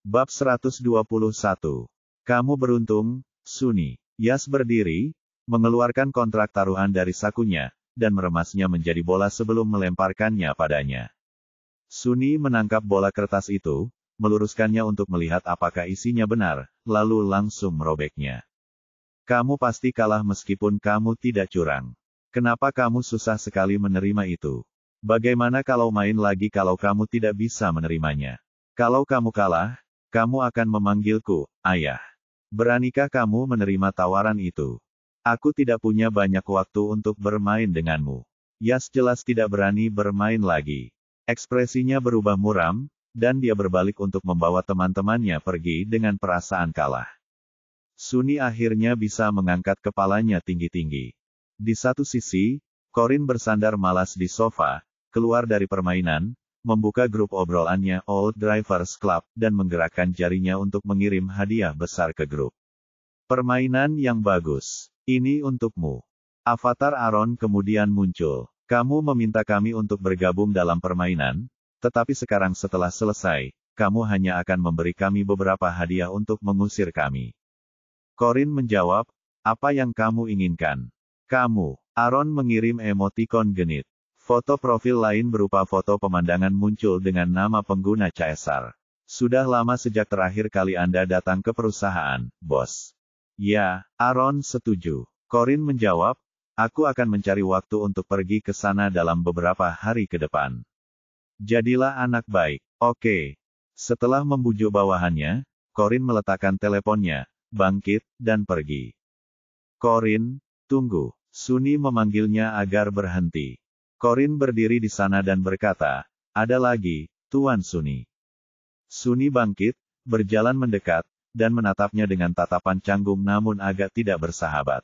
Bab 121. Kamu beruntung, Sunny. Yas berdiri, mengeluarkan kontrak taruhan dari sakunya, dan meremasnya menjadi bola sebelum melemparkannya padanya. Sunny menangkap bola kertas itu, meluruskannya untuk melihat apakah isinya benar, lalu langsung merobeknya. Kamu pasti kalah meskipun kamu tidak curang. Kenapa kamu susah sekali menerima itu? Bagaimana kalau main lagi kalau kamu tidak bisa menerimanya? Kalau kamu kalah, kamu akan memanggilku, Ayah. Beranikah kamu menerima tawaran itu? Aku tidak punya banyak waktu untuk bermain denganmu. Yas jelas tidak berani bermain lagi. Ekspresinya berubah muram, dan dia berbalik untuk membawa teman-temannya pergi dengan perasaan kalah. Sunny akhirnya bisa mengangkat kepalanya tinggi-tinggi. Di satu sisi, Corinne bersandar malas di sofa, keluar dari permainan, membuka grup obrolannya Old Drivers Club, dan menggerakkan jarinya untuk mengirim hadiah besar ke grup. Permainan yang bagus. Ini untukmu. Avatar Aaron kemudian muncul. Kamu meminta kami untuk bergabung dalam permainan, tetapi sekarang setelah selesai, kamu hanya akan memberi kami beberapa hadiah untuk mengusir kami. Corinne menjawab, apa yang kamu inginkan? Kamu. Aaron mengirim emotikon genit. Foto profil lain berupa foto pemandangan muncul dengan nama pengguna Caesar. Sudah lama sejak terakhir kali Anda datang ke perusahaan, bos. Ya, Aaron setuju. Corinne menjawab, aku akan mencari waktu untuk pergi ke sana dalam beberapa hari ke depan. Jadilah anak baik. Oke. Setelah membujuk bawahannya, Corinne meletakkan teleponnya, bangkit, dan pergi. Corinne, tunggu. Sunny memanggilnya agar berhenti. Corinne berdiri di sana dan berkata, ada lagi, Tuan Sunny. Sunny bangkit, berjalan mendekat, dan menatapnya dengan tatapan canggung namun agak tidak bersahabat.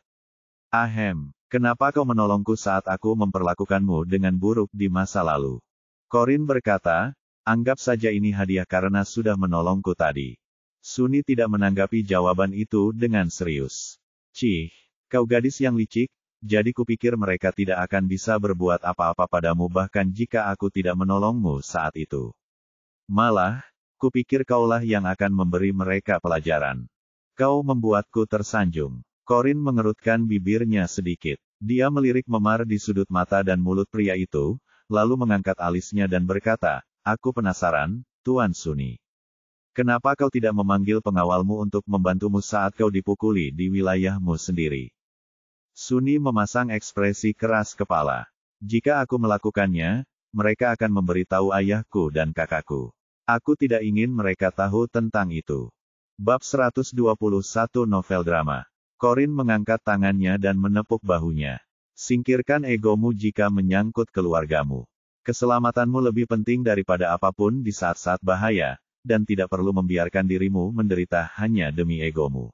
Ahem, kenapa kau menolongku saat aku memperlakukanmu dengan buruk di masa lalu? Corinne berkata, anggap saja ini hadiah karena sudah menolongku tadi. Sunny tidak menanggapi jawaban itu dengan serius. Cih, kau gadis yang licik, jadi kupikir mereka tidak akan bisa berbuat apa-apa padamu bahkan jika aku tidak menolongmu saat itu. Malah, kupikir kaulah yang akan memberi mereka pelajaran. Kau membuatku tersanjung. Corinne mengerutkan bibirnya sedikit. Dia melirik memar di sudut mata dan mulut pria itu, lalu mengangkat alisnya dan berkata, aku penasaran, Tuan Sunny. Kenapa kau tidak memanggil pengawalmu untuk membantumu saat kau dipukuli di wilayahmu sendiri? Sunny memasang ekspresi keras kepala. Jika aku melakukannya, mereka akan memberitahu ayahku dan kakakku. Aku tidak ingin mereka tahu tentang itu. Bab 121 Novel Drama. Corinne mengangkat tangannya dan menepuk bahunya. Singkirkan egomu jika menyangkut keluargamu. Keselamatanmu lebih penting daripada apapun di saat-saat bahaya, dan tidak perlu membiarkan dirimu menderita hanya demi egomu.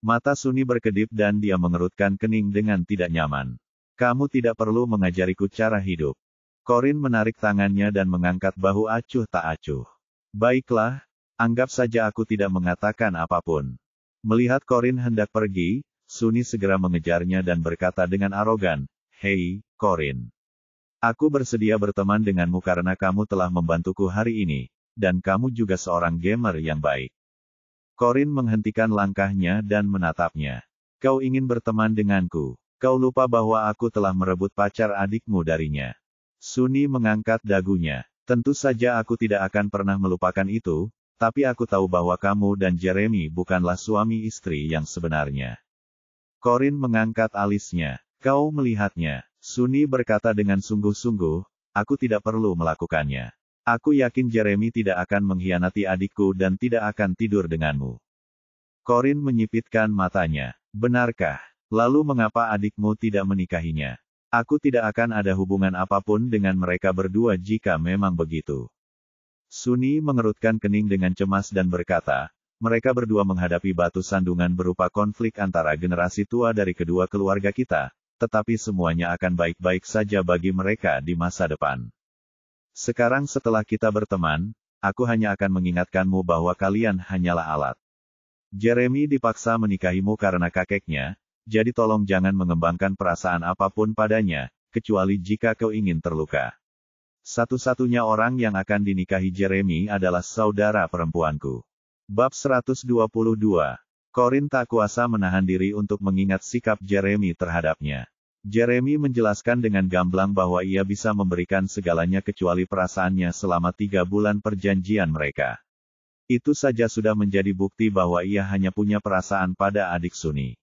Mata Sunny berkedip dan dia mengerutkan kening dengan tidak nyaman. Kamu tidak perlu mengajariku cara hidup. Corinne menarik tangannya dan mengangkat bahu acuh tak acuh. Baiklah, anggap saja aku tidak mengatakan apapun. Melihat Corinne hendak pergi, Sunny segera mengejarnya dan berkata dengan arogan, hei, Corinne. Aku bersedia berteman denganmu karena kamu telah membantuku hari ini, dan kamu juga seorang gamer yang baik. Corinne menghentikan langkahnya dan menatapnya. Kau ingin berteman denganku. Kau lupa bahwa aku telah merebut pacar adikmu darinya. Sunny mengangkat dagunya. Tentu saja aku tidak akan pernah melupakan itu, tapi aku tahu bahwa kamu dan Jeremy bukanlah suami istri yang sebenarnya. Corinne mengangkat alisnya. Kau melihatnya. Sunny berkata dengan sungguh-sungguh, aku tidak perlu melakukannya. Aku yakin Jeremy tidak akan mengkhianati adikku dan tidak akan tidur denganmu. Corinne menyipitkan matanya. Benarkah? Lalu mengapa adikmu tidak menikahinya? Aku tidak akan ada hubungan apapun dengan mereka berdua jika memang begitu. Sunny mengerutkan kening dengan cemas dan berkata, mereka berdua menghadapi batu sandungan berupa konflik antara generasi tua dari kedua keluarga kita, tetapi semuanya akan baik-baik saja bagi mereka di masa depan. Sekarang setelah kita berteman, aku hanya akan mengingatkanmu bahwa kalian hanyalah alat. Jeremy dipaksa menikahimu karena kakeknya, jadi tolong jangan mengembangkan perasaan apapun padanya, kecuali jika kau ingin terluka. Satu-satunya orang yang akan dinikahi Jeremy adalah saudara perempuanku. Bab 122. Corin tak kuasa menahan diri untuk mengingat sikap Jeremy terhadapnya. Jeremy menjelaskan dengan gamblang bahwa ia bisa memberikan segalanya kecuali perasaannya selama 3 bulan perjanjian mereka. Itu saja sudah menjadi bukti bahwa ia hanya punya perasaan pada adik Sunny.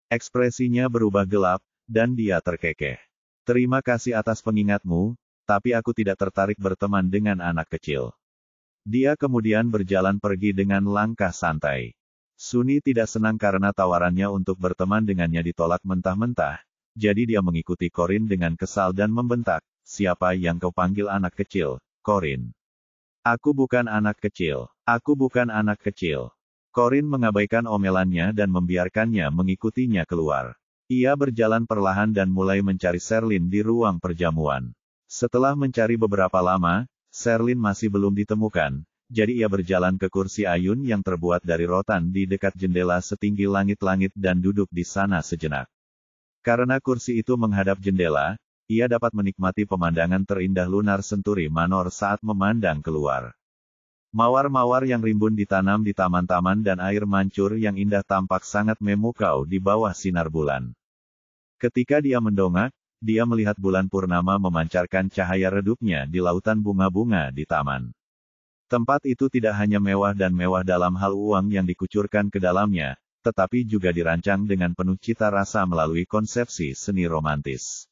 Ekspresinya berubah gelap, dan dia terkekeh. Terima kasih atas pengingatmu, tapi aku tidak tertarik berteman dengan anak kecil. Dia kemudian berjalan pergi dengan langkah santai. Sunny tidak senang karena tawarannya untuk berteman dengannya ditolak mentah-mentah, jadi dia mengikuti Corin dengan kesal dan membentak, "Siapa yang kau panggil anak kecil, Corin? Aku bukan anak kecil. Aku bukan anak kecil." Corin mengabaikan omelannya dan membiarkannya mengikutinya keluar. Ia berjalan perlahan dan mulai mencari Sherlyn di ruang perjamuan. Setelah mencari beberapa lama, Sherlyn masih belum ditemukan, jadi ia berjalan ke kursi ayun yang terbuat dari rotan di dekat jendela setinggi langit-langit dan duduk di sana sejenak. Karena kursi itu menghadap jendela, ia dapat menikmati pemandangan terindah Lunar Century Manor saat memandang keluar. Mawar-mawar yang rimbun ditanam di taman-taman dan air mancur yang indah tampak sangat memukau di bawah sinar bulan. Ketika dia mendongak, dia melihat bulan purnama memancarkan cahaya redupnya di lautan bunga-bunga di taman. Tempat itu tidak hanya mewah dan mewah dalam hal uang yang dikucurkan ke dalamnya, tetapi juga dirancang dengan penuh cita rasa melalui konsepsi seni romantis.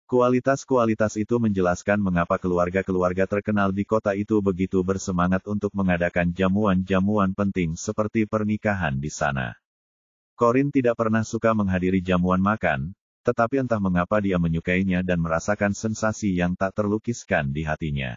Kualitas-kualitas itu menjelaskan mengapa keluarga-keluarga terkenal di kota itu begitu bersemangat untuk mengadakan jamuan-jamuan penting seperti pernikahan di sana. Corin tidak pernah suka menghadiri jamuan makan, tetapi entah mengapa dia menyukainya dan merasakan sensasi yang tak terlukiskan di hatinya.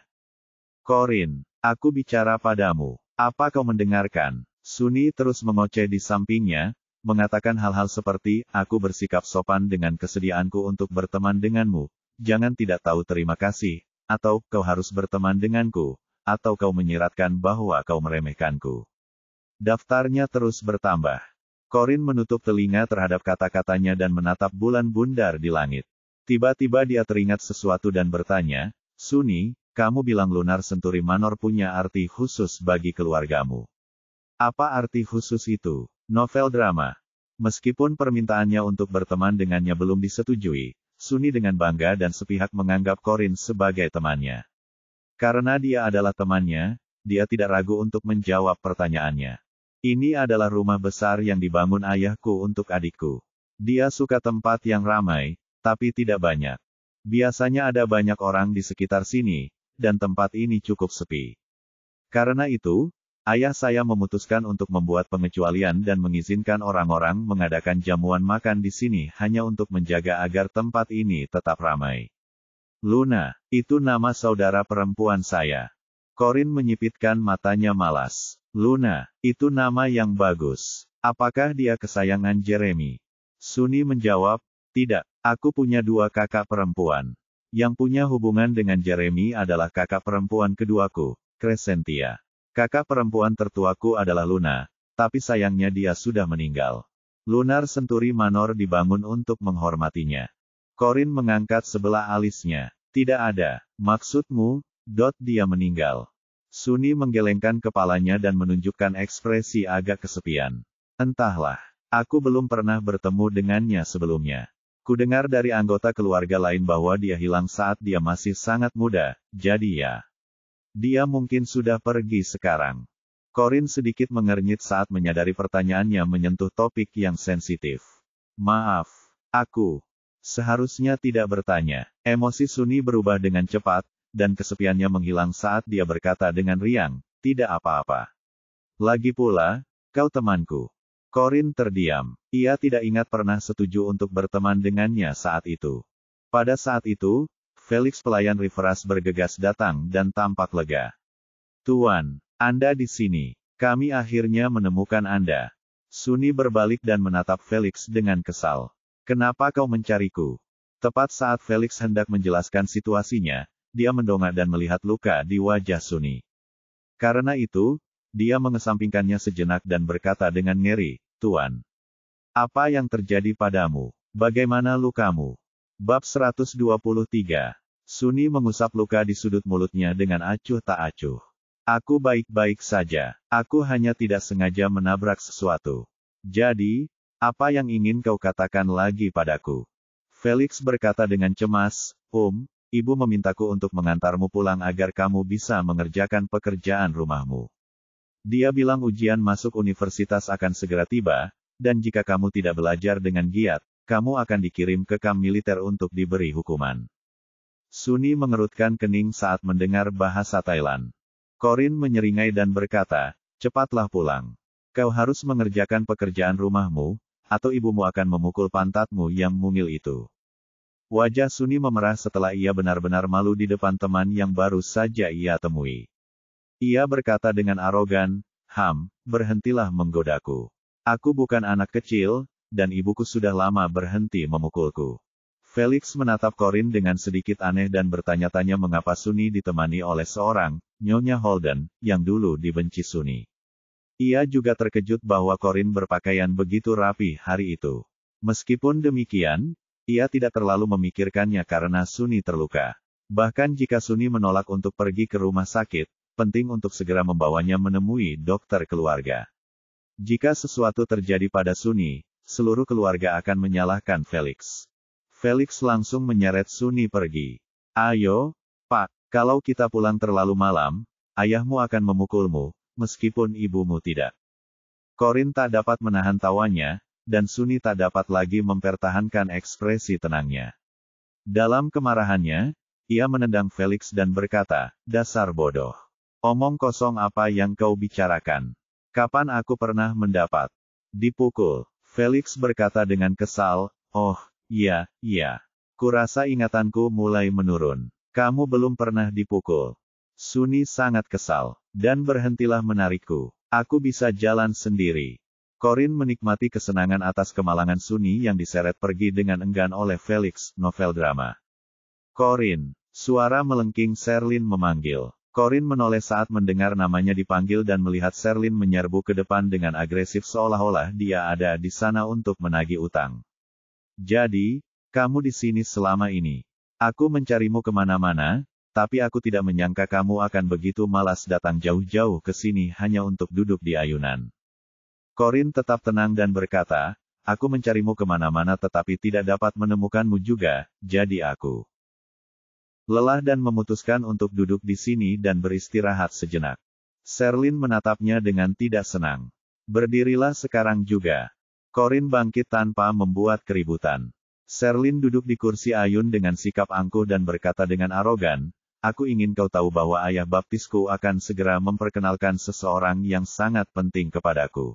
"Corin, aku bicara padamu. Apa kau mendengarkan?" Sunny terus mengoceh di sampingnya, mengatakan hal-hal seperti, "Aku bersikap sopan dengan kesediaanku untuk berteman denganmu. Jangan tidak tahu terima kasih, atau kau harus berteman denganku, atau kau menyiratkan bahwa kau meremehkanku." Daftarnya terus bertambah. Corin menutup telinga terhadap kata-katanya dan menatap bulan bundar di langit. Tiba-tiba dia teringat sesuatu dan bertanya, "Sunny, kamu bilang Lunar Century Manor punya arti khusus bagi keluargamu. Apa arti khusus itu?" Novel drama. Meskipun permintaannya untuk berteman dengannya belum disetujui, Sunny dengan bangga dan sepihak menganggap Corin sebagai temannya. Karena dia adalah temannya, dia tidak ragu untuk menjawab pertanyaannya. "Ini adalah rumah besar yang dibangun ayahku untuk adikku. Dia suka tempat yang ramai, tapi tidak banyak. Biasanya ada banyak orang di sekitar sini, dan tempat ini cukup sepi. Karena itu, ayah saya memutuskan untuk membuat pengecualian dan mengizinkan orang-orang mengadakan jamuan makan di sini hanya untuk menjaga agar tempat ini tetap ramai." "Luna, itu nama saudara perempuan saya." Corin menyipitkan matanya malas. "Luna, itu nama yang bagus. Apakah dia kesayangan Jeremy?" Sunny menjawab, "Tidak, aku punya 2 kakak perempuan. Yang punya hubungan dengan Jeremy adalah kakak perempuan keduaku, Crescentia. Kakak perempuan tertuaku adalah Luna, tapi sayangnya dia sudah meninggal. Lunar Century Manor dibangun untuk menghormatinya." Corin mengangkat sebelah alisnya. "Tidak ada. Maksudmu, dia meninggal?" Sunny menggelengkan kepalanya dan menunjukkan ekspresi agak kesepian. "Entahlah. Aku belum pernah bertemu dengannya sebelumnya. Kudengar dari anggota keluarga lain bahwa dia hilang saat dia masih sangat muda, jadi ya. Dia mungkin sudah pergi sekarang." Corin sedikit mengernyit saat menyadari pertanyaannya menyentuh topik yang sensitif. "Maaf, aku seharusnya tidak bertanya." Emosi Sunny berubah dengan cepat, dan kesepiannya menghilang saat dia berkata dengan riang, "Tidak apa-apa. Lagi pula, kau temanku." Corin terdiam. Ia tidak ingat pernah setuju untuk berteman dengannya saat itu. Pada saat itu, Felix pelayan Riveras bergegas datang dan tampak lega. "Tuan, Anda di sini. Kami akhirnya menemukan Anda." Sunny berbalik dan menatap Felix dengan kesal. "Kenapa kau mencariku?" Tepat saat Felix hendak menjelaskan situasinya, dia mendongak dan melihat luka di wajah Sunny. Karena itu, dia mengesampingkannya sejenak dan berkata dengan ngeri, "Tuan, apa yang terjadi padamu? Bagaimana lukamu?" Bab 123. Sunny mengusap luka di sudut mulutnya dengan acuh tak acuh. Aku baik-baik saja. Aku hanya tidak sengaja menabrak sesuatu. Jadi, apa yang ingin kau katakan lagi padaku? Felix berkata dengan cemas, Ibu memintaku untuk mengantarmu pulang agar kamu bisa mengerjakan pekerjaan rumahmu. Dia bilang ujian masuk universitas akan segera tiba, dan jika kamu tidak belajar dengan giat, kamu akan dikirim ke kamp militer untuk diberi hukuman. Suni mengerutkan kening saat mendengar bahasa Thailand. Corin menyeringai dan berkata, cepatlah pulang. Kau harus mengerjakan pekerjaan rumahmu, atau ibumu akan memukul pantatmu yang mungil itu. Wajah Suni memerah setelah ia benar-benar malu di depan teman yang baru saja ia temui. Ia berkata dengan arogan, berhentilah menggodaku. Aku bukan anak kecil, dan ibuku sudah lama berhenti memukulku. Felix menatap Corin dengan sedikit aneh dan bertanya-tanya mengapa Suni ditemani oleh seorang, Nyonya Holden, yang dulu dibenci Suni. Ia juga terkejut bahwa Corin berpakaian begitu rapi hari itu. Meskipun demikian, ia tidak terlalu memikirkannya karena Suni terluka. Bahkan jika Suni menolak untuk pergi ke rumah sakit, penting untuk segera membawanya menemui dokter keluarga. Jika sesuatu terjadi pada Suni, seluruh keluarga akan menyalahkan Felix. Felix langsung menyeret Suni pergi. Ayo, Pak, kalau kita pulang terlalu malam, ayahmu akan memukulmu, meskipun ibumu tidak. Corin tak dapat menahan tawanya, dan Suni tak dapat lagi mempertahankan ekspresi tenangnya. Dalam kemarahannya, ia menendang Felix dan berkata, dasar bodoh. Omong kosong apa yang kau bicarakan? Kapan aku pernah mendapat dipukul? Felix berkata dengan kesal, iya. Kurasa ingatanku mulai menurun. Kamu belum pernah dipukul. Suni sangat kesal, dan berhentilah menarikku. Aku bisa jalan sendiri. Corin menikmati kesenangan atas kemalangan Suni yang diseret pergi dengan enggan oleh Felix, novel drama. Corin, suara melengking Sherlyn memanggil. Corin menoleh saat mendengar namanya dipanggil dan melihat Sherlyn menyerbu ke depan dengan agresif seolah-olah dia ada di sana untuk menagih utang. Jadi, kamu di sini selama ini. Aku mencarimu kemana-mana, tapi aku tidak menyangka kamu akan begitu malas datang jauh-jauh ke sini hanya untuk duduk di ayunan. Corin tetap tenang dan berkata, aku mencarimu kemana-mana tetapi tidak dapat menemukanmu juga, jadi aku lelah dan memutuskan untuk duduk di sini dan beristirahat sejenak. Sherlyn menatapnya dengan tidak senang. Berdirilah sekarang juga. Corin bangkit tanpa membuat keributan. Sherlyn duduk di kursi ayun dengan sikap angkuh dan berkata dengan arogan, aku ingin kau tahu bahwa ayah baptisku akan segera memperkenalkan seseorang yang sangat penting kepadaku.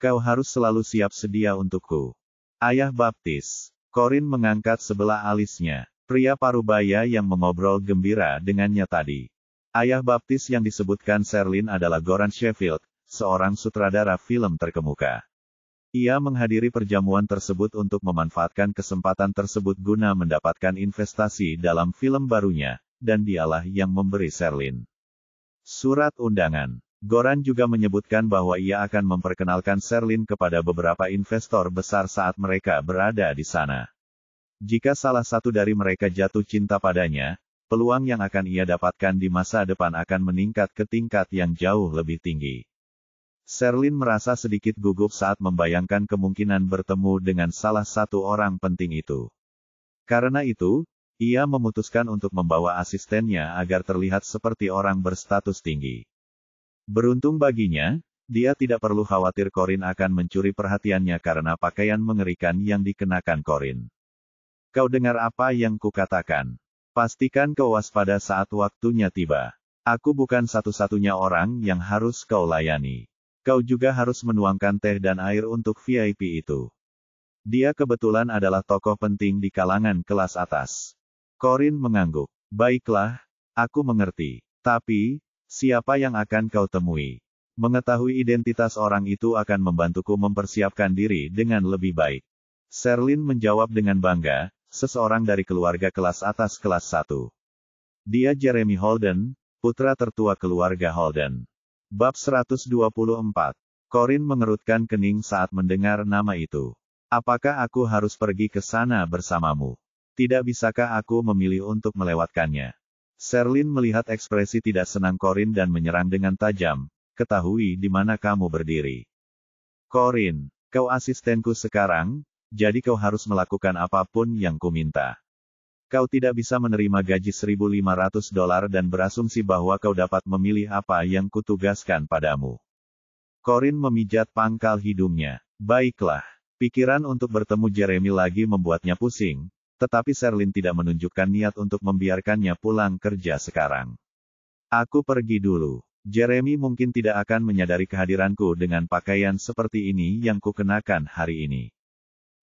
Kau harus selalu siap sedia untukku. Ayah baptis. Corin mengangkat sebelah alisnya. Pria parubaya yang mengobrol gembira dengannya tadi. Ayah baptis yang disebutkan Sherlyn adalah Goran Sheffield, seorang sutradara film terkemuka. Ia menghadiri perjamuan tersebut untuk memanfaatkan kesempatan tersebut guna mendapatkan investasi dalam film barunya, dan dialah yang memberi Sherlyn surat undangan. Goran juga menyebutkan bahwa ia akan memperkenalkan Sherlyn kepada beberapa investor besar saat mereka berada di sana. Jika salah satu dari mereka jatuh cinta padanya, peluang yang akan ia dapatkan di masa depan akan meningkat ke tingkat yang jauh lebih tinggi. Sherlyn merasa sedikit gugup saat membayangkan kemungkinan bertemu dengan salah satu orang penting itu. Karena itu, ia memutuskan untuk membawa asistennya agar terlihat seperti orang berstatus tinggi. Beruntung baginya, dia tidak perlu khawatir Corin akan mencuri perhatiannya karena pakaian mengerikan yang dikenakan Corin. Kau dengar apa yang kukatakan? Pastikan kau waspada saat waktunya tiba. Aku bukan satu-satunya orang yang harus kau layani. Kau juga harus menuangkan teh dan air untuk VIP itu. Dia kebetulan adalah tokoh penting di kalangan kelas atas. Corin mengangguk. Baiklah, aku mengerti. Tapi, siapa yang akan kau temui? Mengetahui identitas orang itu akan membantuku mempersiapkan diri dengan lebih baik. Sherlyn menjawab dengan bangga, seseorang dari keluarga kelas atas kelas 1. Dia Jeremy Holden, putra tertua keluarga Holden. Bab 124. Corin mengerutkan kening saat mendengar nama itu. Apakah aku harus pergi ke sana bersamamu? Tidak bisakah aku memilih untuk melewatkannya? Sherlyn melihat ekspresi tidak senang Corin dan menyerang dengan tajam. Ketahui di mana kamu berdiri. Corin, kau asistenku sekarang, jadi kau harus melakukan apapun yang kuminta. Kau tidak bisa menerima gaji $1.500 dan berasumsi bahwa kau dapat memilih apa yang kutugaskan padamu. Corin memijat pangkal hidungnya. Baiklah. Pikiran untuk bertemu Jeremy lagi membuatnya pusing, tetapi Sherlyn tidak menunjukkan niat untuk membiarkannya pulang kerja sekarang. Aku pergi dulu. Jeremy mungkin tidak akan menyadari kehadiranku dengan pakaian seperti ini yang kukenakan hari ini.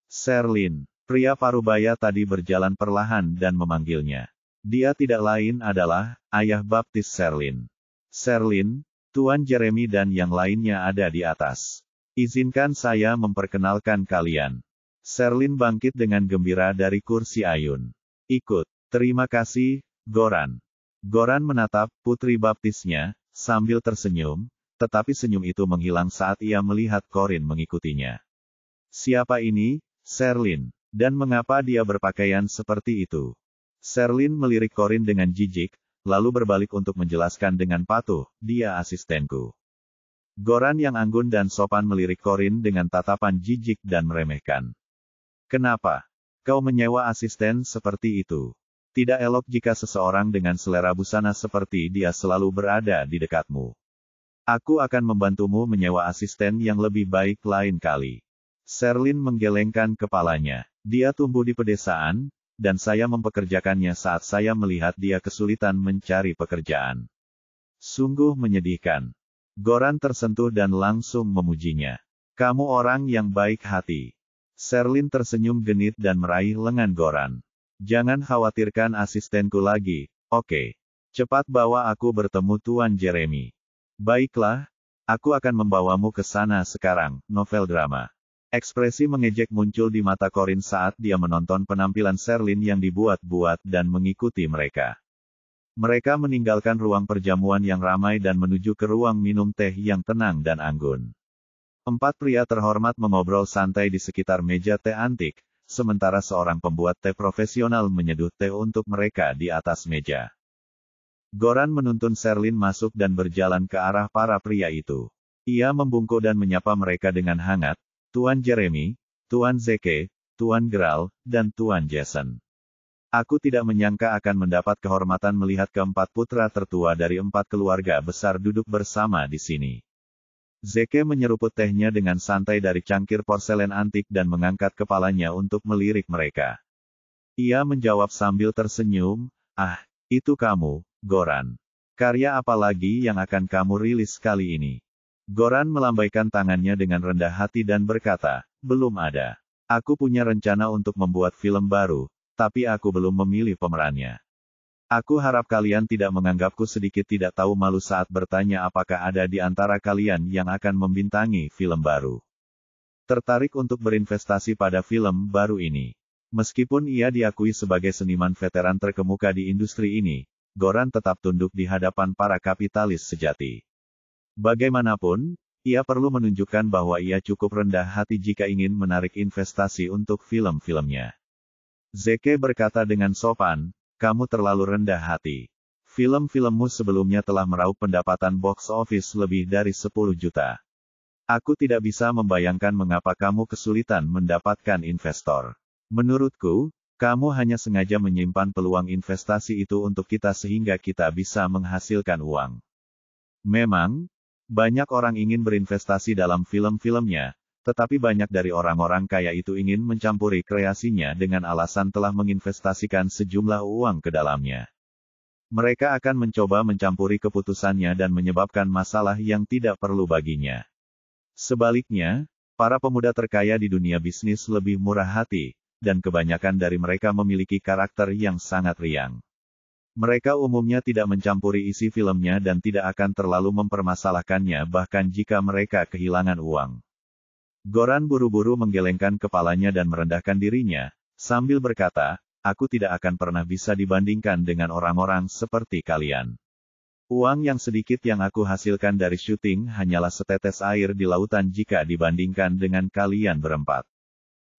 Sherlyn, pria parubaya tadi berjalan perlahan dan memanggilnya. Dia tidak lain adalah ayah baptis Sherlyn. Sherlyn, Tuan Jeremy dan yang lainnya ada di atas. Izinkan saya memperkenalkan kalian. Sherlyn bangkit dengan gembira dari kursi ayun. Ikut. Terima kasih, Goran. Goran menatap putri baptisnya, sambil tersenyum, tetapi senyum itu menghilang saat ia melihat Corin mengikutinya. Siapa ini, Sherlyn? Dan mengapa dia berpakaian seperti itu? Sherlyn melirik Corin dengan jijik, lalu berbalik untuk menjelaskan dengan patuh, dia asistenku. Goran yang anggun dan sopan melirik Corin dengan tatapan jijik dan meremehkan. Kenapa? Kau menyewa asisten seperti itu? Tidak elok jika seseorang dengan selera busana seperti dia selalu berada di dekatmu. Aku akan membantumu menyewa asisten yang lebih baik lain kali. Sherlyn menggelengkan kepalanya. Dia tumbuh di pedesaan, dan saya mempekerjakannya saat saya melihat dia kesulitan mencari pekerjaan. Sungguh menyedihkan. Goran tersentuh dan langsung memujinya. Kamu orang yang baik hati. Sherlyn tersenyum genit dan meraih lengan Goran. Jangan khawatirkan asistenku lagi, oke? Cepat bawa aku bertemu Tuan Jeremy. Baiklah, aku akan membawamu ke sana sekarang, novel drama. Ekspresi mengejek muncul di mata Corin saat dia menonton penampilan Sherlyn yang dibuat-buat dan mengikuti mereka. Mereka meninggalkan ruang perjamuan yang ramai dan menuju ke ruang minum teh yang tenang dan anggun. 4 pria terhormat mengobrol santai di sekitar meja teh antik, sementara seorang pembuat teh profesional menyeduh teh untuk mereka di atas meja. Goran menuntun Sherlyn masuk dan berjalan ke arah para pria itu. Ia membungkuk dan menyapa mereka dengan hangat, Tuan Jeremy, Tuan Zeke, Tuan Graal, dan Tuan Jason. Aku tidak menyangka akan mendapat kehormatan melihat keempat putra tertua dari 4 keluarga besar duduk bersama di sini. Zeke menyeruput tehnya dengan santai dari cangkir porselen antik dan mengangkat kepalanya untuk melirik mereka. Ia menjawab sambil tersenyum, itu kamu, Goran. Karya apa lagi yang akan kamu rilis kali ini? Goran melambaikan tangannya dengan rendah hati dan berkata, belum ada. Aku punya rencana untuk membuat film baru, tapi aku belum memilih pemerannya. Aku harap kalian tidak menganggapku sedikit tidak tahu malu saat bertanya apakah ada di antara kalian yang akan membintangi film baru. Tertarik untuk berinvestasi pada film baru ini. Meskipun ia diakui sebagai seniman veteran terkemuka di industri ini, Goran tetap tunduk di hadapan para kapitalis sejati. Bagaimanapun, ia perlu menunjukkan bahwa ia cukup rendah hati jika ingin menarik investasi untuk film-filmnya. Zeke berkata dengan sopan, kamu terlalu rendah hati. Film-filmmu sebelumnya telah meraup pendapatan box office lebih dari 10 juta. Aku tidak bisa membayangkan mengapa kamu kesulitan mendapatkan investor. Menurutku, kamu hanya sengaja menyimpan peluang investasi itu untuk kita sehingga kita bisa menghasilkan uang. Memang, banyak orang ingin berinvestasi dalam film-filmnya, tetapi banyak dari orang-orang kaya itu ingin mencampuri kreasinya dengan alasan telah menginvestasikan sejumlah uang ke dalamnya. Mereka akan mencoba mencampuri keputusannya dan menyebabkan masalah yang tidak perlu baginya. Sebaliknya, para pemuda terkaya di dunia bisnis lebih murah hati, dan kebanyakan dari mereka memiliki karakter yang sangat riang. Mereka umumnya tidak mencampuri isi filmnya dan tidak akan terlalu mempermasalahkannya bahkan jika mereka kehilangan uang. Goran buru-buru menggelengkan kepalanya dan merendahkan dirinya, sambil berkata, aku tidak akan pernah bisa dibandingkan dengan orang-orang seperti kalian. Uang yang sedikit yang aku hasilkan dari syuting hanyalah setetes air di lautan jika dibandingkan dengan kalian berempat.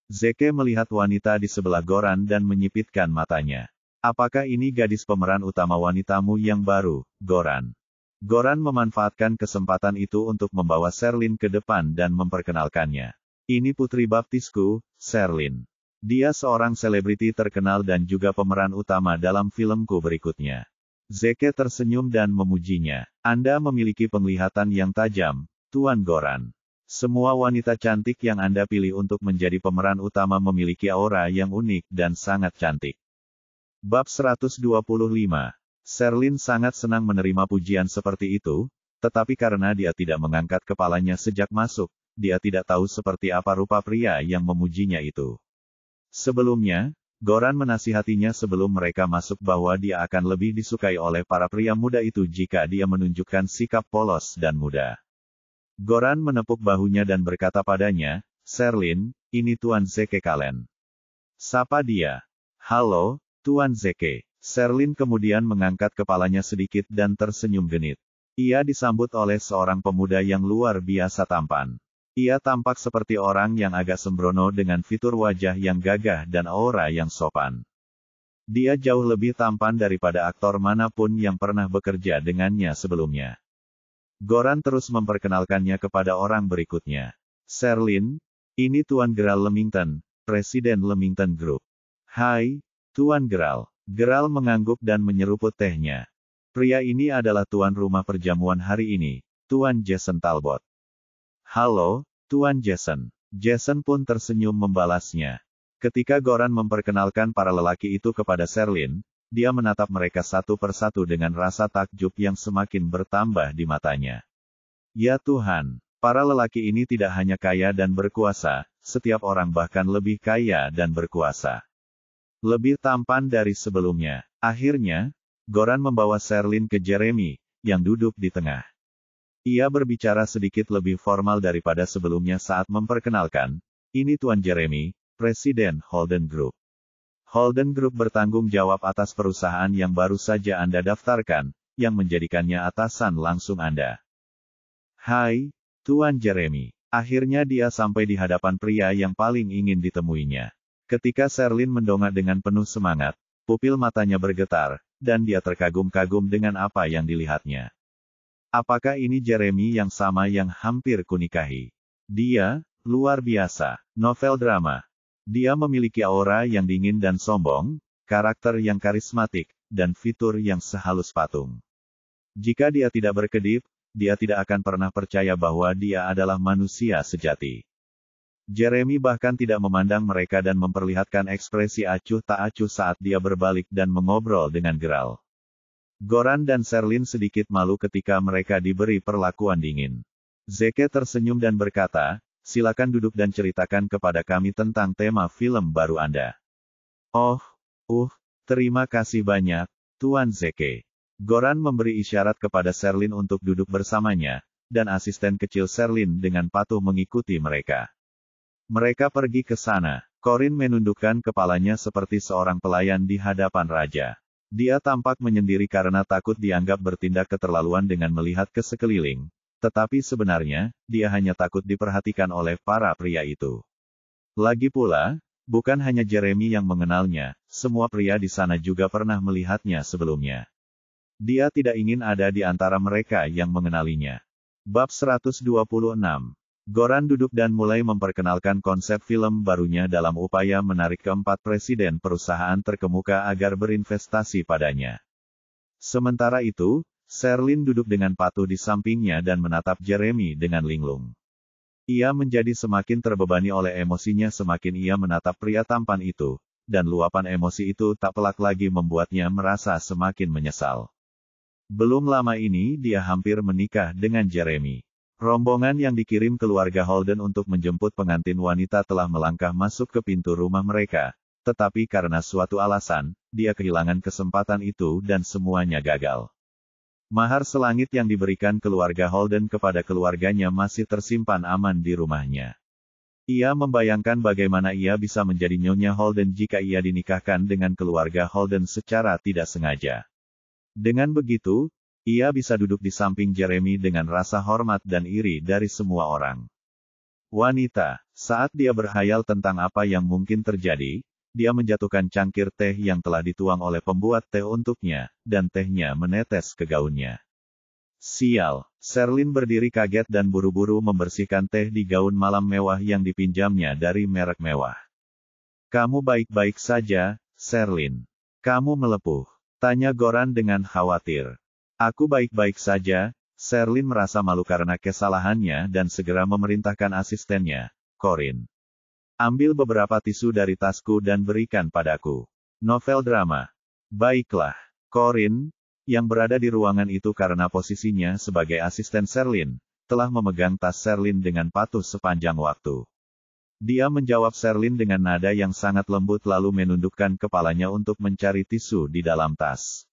Zeke melihat wanita di sebelah Goran dan menyipitkan matanya. Apakah ini gadis pemeran utama wanitamu yang baru, Goran? Goran memanfaatkan kesempatan itu untuk membawa Sherlyn ke depan dan memperkenalkannya. Ini putri baptisku, Sherlyn. Dia seorang selebriti terkenal dan juga pemeran utama dalam filmku berikutnya. Zeke tersenyum dan memujinya. Anda memiliki penglihatan yang tajam, Tuan Goran. Semua wanita cantik yang Anda pilih untuk menjadi pemeran utama memiliki aura yang unik dan sangat cantik. Bab 125. Sherlyn sangat senang menerima pujian seperti itu, tetapi karena dia tidak mengangkat kepalanya sejak masuk, dia tidak tahu seperti apa rupa pria yang memujinya itu. Sebelumnya, Goran menasihatinya sebelum mereka masuk bahwa dia akan lebih disukai oleh para pria muda itu jika dia menunjukkan sikap polos dan muda. Goran menepuk bahunya dan berkata padanya, Sherlyn, ini Tuan Zeke Kalen. Sapa dia. Halo, Tuan Zeke. Sherlyn kemudian mengangkat kepalanya sedikit dan tersenyum genit. Ia disambut oleh seorang pemuda yang luar biasa tampan. Ia tampak seperti orang yang agak sembrono dengan fitur wajah yang gagah dan aura yang sopan. Dia jauh lebih tampan daripada aktor manapun yang pernah bekerja dengannya sebelumnya. Goran terus memperkenalkannya kepada orang berikutnya. Sherlyn, ini Tuan Gerald Leamington, Presiden Leamington Group. Hai, Tuan Gerald. Gerald mengangguk dan menyeruput tehnya. Pria ini adalah tuan rumah perjamuan hari ini, Tuan Jason Talbot. Halo, Tuan Jason. Jason pun tersenyum membalasnya. Ketika Goran memperkenalkan para lelaki itu kepada Sherlyn, dia menatap mereka satu persatu dengan rasa takjub yang semakin bertambah di matanya. Ya Tuhan, para lelaki ini tidak hanya kaya dan berkuasa, setiap orang bahkan lebih kaya dan berkuasa. Lebih tampan dari sebelumnya. Akhirnya, Goran membawa Sherlyn ke Jeremy, yang duduk di tengah. Ia berbicara sedikit lebih formal daripada sebelumnya saat memperkenalkan, ini Tuan Jeremy, Presiden Holden Group. Holden Group bertanggung jawab atas perusahaan yang baru saja Anda daftarkan, yang menjadikannya atasan langsung Anda. Hai, Tuan Jeremy. Akhirnya dia sampai di hadapan pria yang paling ingin ditemuinya. Ketika Sherlyn mendongak dengan penuh semangat, pupil matanya bergetar, dan dia terkagum-kagum dengan apa yang dilihatnya. Apakah ini Jeremy yang sama yang hampir kunikahi? Dia, luar biasa, novel drama. Dia memiliki aura yang dingin dan sombong, karakter yang karismatik, dan fitur yang sehalus patung. Jika dia tidak berkedip, dia tidak akan pernah percaya bahwa dia adalah manusia sejati. Jeremy bahkan tidak memandang mereka dan memperlihatkan ekspresi acuh tak acuh saat dia berbalik dan mengobrol dengan Gerald. Goran dan Sherlyn sedikit malu ketika mereka diberi perlakuan dingin. Zeke tersenyum dan berkata, silakan duduk dan ceritakan kepada kami tentang tema film baru Anda. Oh, terima kasih banyak, Tuan Zeke. Goran memberi isyarat kepada Sherlyn untuk duduk bersamanya, dan asisten kecil Sherlyn dengan patuh mengikuti mereka. Mereka pergi ke sana. Corin menundukkan kepalanya seperti seorang pelayan di hadapan raja. Dia tampak menyendiri karena takut dianggap bertindak keterlaluan dengan melihat ke sekeliling. Tetapi sebenarnya, dia hanya takut diperhatikan oleh para pria itu. Lagi pula, bukan hanya Jeremy yang mengenalnya, semua pria di sana juga pernah melihatnya sebelumnya. Dia tidak ingin ada di antara mereka yang mengenalinya. Bab 126. Goran duduk dan mulai memperkenalkan konsep film barunya dalam upaya menarik keempat presiden perusahaan terkemuka agar berinvestasi padanya. Sementara itu, Sherlyn duduk dengan patuh di sampingnya dan menatap Jeremy dengan linglung. Ia menjadi semakin terbebani oleh emosinya semakin ia menatap pria tampan itu, dan luapan emosi itu tak pelak lagi membuatnya merasa semakin menyesal. Belum lama ini dia hampir menikah dengan Jeremy. Rombongan yang dikirim keluarga Holden untuk menjemput pengantin wanita telah melangkah masuk ke pintu rumah mereka, tetapi karena suatu alasan, dia kehilangan kesempatan itu dan semuanya gagal. Mahar selangit yang diberikan keluarga Holden kepada keluarganya masih tersimpan aman di rumahnya. Ia membayangkan bagaimana ia bisa menjadi Nyonya Holden jika ia dinikahkan dengan keluarga Holden secara tidak sengaja. Dengan begitu, ia bisa duduk di samping Jeremy dengan rasa hormat dan iri dari semua orang. Wanita, saat dia berhayal tentang apa yang mungkin terjadi, Dia menjatuhkan cangkir teh yang telah dituang oleh pembuat teh untuknya, dan tehnya menetes ke gaunnya. Sial, Sherlyn berdiri kaget dan buru-buru membersihkan teh di gaun malam mewah yang dipinjamnya dari merek mewah. Kamu baik-baik saja, Sherlyn? Kamu melepuh? Tanya Goran dengan khawatir. Aku baik-baik saja. Sherlyn merasa malu karena kesalahannya dan segera memerintahkan asistennya, Corin. Ambil beberapa tisu dari tasku dan berikan padaku. Novel drama. Baiklah. Corin, yang berada di ruangan itu karena posisinya sebagai asisten Sherlyn, telah memegang tas Sherlyn dengan patuh sepanjang waktu. Dia menjawab Sherlyn dengan nada yang sangat lembut lalu menundukkan kepalanya untuk mencari tisu di dalam tas.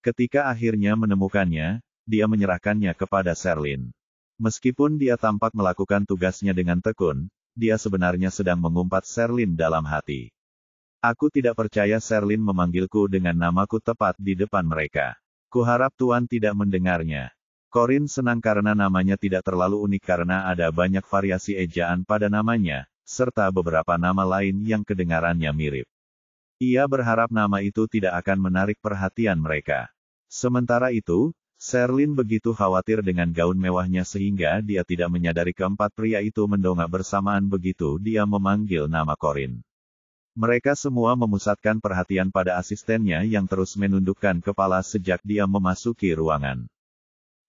Ketika akhirnya menemukannya, dia menyerahkannya kepada Sherlyn. Meskipun dia tampak melakukan tugasnya dengan tekun, dia sebenarnya sedang mengumpat Sherlyn dalam hati. Aku tidak percaya Sherlyn memanggilku dengan namaku tepat di depan mereka. Kuharap Tuan tidak mendengarnya. Corin senang karena namanya tidak terlalu unik karena ada banyak variasi ejaan pada namanya, serta beberapa nama lain yang kedengarannya mirip. Ia berharap nama itu tidak akan menarik perhatian mereka. Sementara itu, Sherlyn begitu khawatir dengan gaun mewahnya sehingga dia tidak menyadari keempat pria itu mendongak bersamaan begitu dia memanggil nama Corin. Mereka semua memusatkan perhatian pada asistennya yang terus menundukkan kepala sejak dia memasuki ruangan.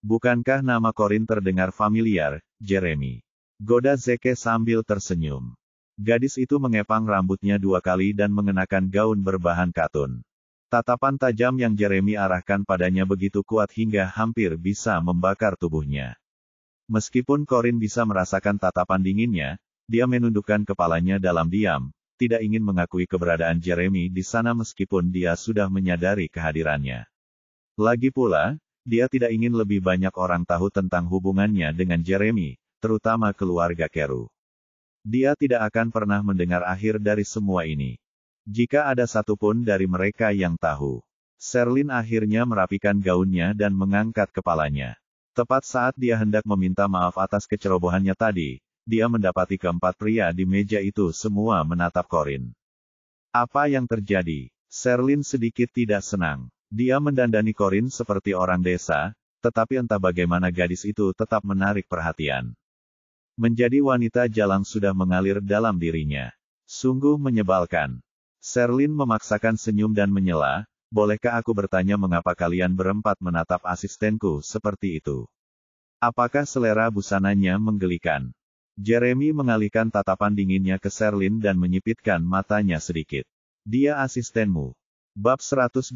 Bukankah nama Corin terdengar familiar, Jeremy? Goda Zeke sambil tersenyum. Gadis itu mengepang rambutnya 2 kali dan mengenakan gaun berbahan katun. Tatapan tajam yang Jeremy arahkan padanya begitu kuat hingga hampir bisa membakar tubuhnya. Meskipun Corin bisa merasakan tatapan dinginnya, dia menundukkan kepalanya dalam diam, tidak ingin mengakui keberadaan Jeremy di sana meskipun dia sudah menyadari kehadirannya. Lagi pula, dia tidak ingin lebih banyak orang tahu tentang hubungannya dengan Jeremy, terutama keluarga Keru. Dia tidak akan pernah mendengar akhir dari semua ini. Jika ada satupun dari mereka yang tahu. Sherlyn akhirnya merapikan gaunnya dan mengangkat kepalanya. Tepat saat dia hendak meminta maaf atas kecerobohannya tadi, dia mendapati keempat pria di meja itu semua menatap Corin. Apa yang terjadi? Sherlyn sedikit tidak senang. Dia mendandani Corin seperti orang desa, tetapi entah bagaimana gadis itu tetap menarik perhatian. Menjadi wanita jalang sudah mengalir dalam dirinya. Sungguh menyebalkan. Sherlyn memaksakan senyum dan menyela, bolehkah aku bertanya mengapa kalian berempat menatap asistenku seperti itu? Apakah selera busananya menggelikan? Jeremy mengalihkan tatapan dinginnya ke Sherlyn dan menyipitkan matanya sedikit. Dia asistenmu. Bab 127.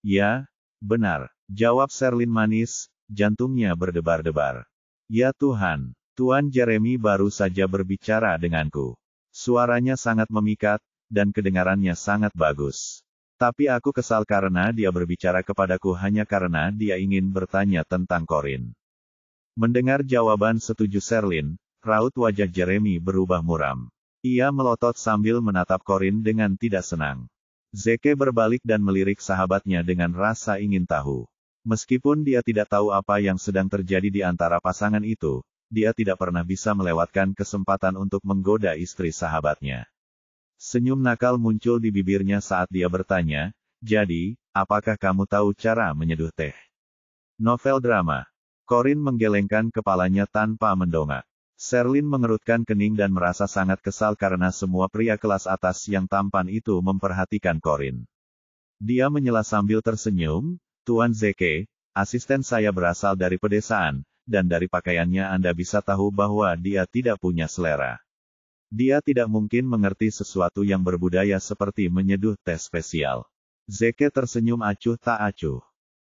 Ya, benar, jawab Sherlyn manis, jantungnya berdebar-debar. Ya Tuhan, Tuan Jeremy baru saja berbicara denganku. Suaranya sangat memikat, dan kedengarannya sangat bagus. Tapi aku kesal karena dia berbicara kepadaku hanya karena dia ingin bertanya tentang Corin. Mendengar jawaban setuju Sherlyn, raut wajah Jeremy berubah muram. Ia melotot sambil menatap Corin dengan tidak senang. Zeke berbalik dan melirik sahabatnya dengan rasa ingin tahu. Meskipun dia tidak tahu apa yang sedang terjadi di antara pasangan itu, dia tidak pernah bisa melewatkan kesempatan untuk menggoda istri sahabatnya. Senyum nakal muncul di bibirnya saat dia bertanya, jadi, apakah kamu tahu cara menyeduh teh? Novel drama. Corin menggelengkan kepalanya tanpa mendongak. Sherlyn mengerutkan kening dan merasa sangat kesal karena semua pria kelas atas yang tampan itu memperhatikan Corin. Dia menyela sambil tersenyum, Tuan Zeke, asisten saya berasal dari pedesaan, dan dari pakaiannya Anda bisa tahu bahwa dia tidak punya selera. Dia tidak mungkin mengerti sesuatu yang berbudaya seperti menyeduh teh spesial. Zeke tersenyum acuh tak acuh.